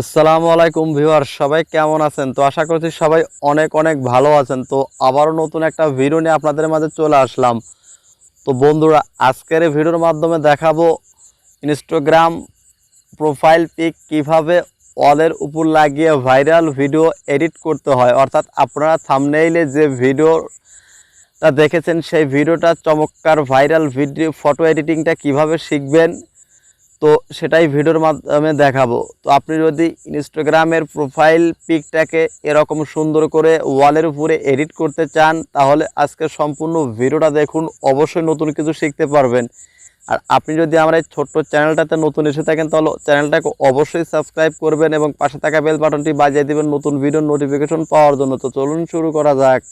আসসালামু আলাইকুম ভিউয়ার, সবাই কেমন আছেন? তো আশা করছি সবাই অনেক অনেক ভালো আছেন। তো আবারও নতুন একটা ভিডিও নিয়ে আপনাদের মাঝে চলে আসলাম। তো বন্ধুরা, আজকের এই ভিডিওর মাধ্যমে দেখাবো ইনস্টাগ্রাম প্রোফাইল পিক কিভাবে ওয়ালের উপর লাগিয়ে ভাইরাল ভিডিও এডিট করতে হয়। অর্থাৎ আপনারা থাম্বনেইলে যে ভিডিওটা দেখেছেন সেই ভিডিওটা চমৎকার ভাইরাল ভিডিও ফটো এডিটিংটা কিভাবে শিখবেন, তো সেটাই ভিডিওর মাধ্যমে দেখাবো। তো আপনি যদি ইনস্টাগ্রামের প্রোফাইল পিকটাকে এরকম সুন্দর করে ওয়ালের উপরে এডিট করতে চান, তাহলে আজকে সম্পূর্ণ ভিডিওটা দেখুন, অবশ্যই নতুন কিছু শিখতে পারবেন। আর আপনি যদি আমার এই ছোট্ট চ্যানেলটাতে নতুন এসে থাকেন, তাহলে চ্যানেলটাকে অবশ্যই সাবস্ক্রাইব করবেন এবং পাশে থাকা বেল বাটনটি বাজিয়ে দেবেন নতুন ভিডিওর নোটিফিকেশন পাওয়ার জন্য। তো চলুন শুরু করা যাক।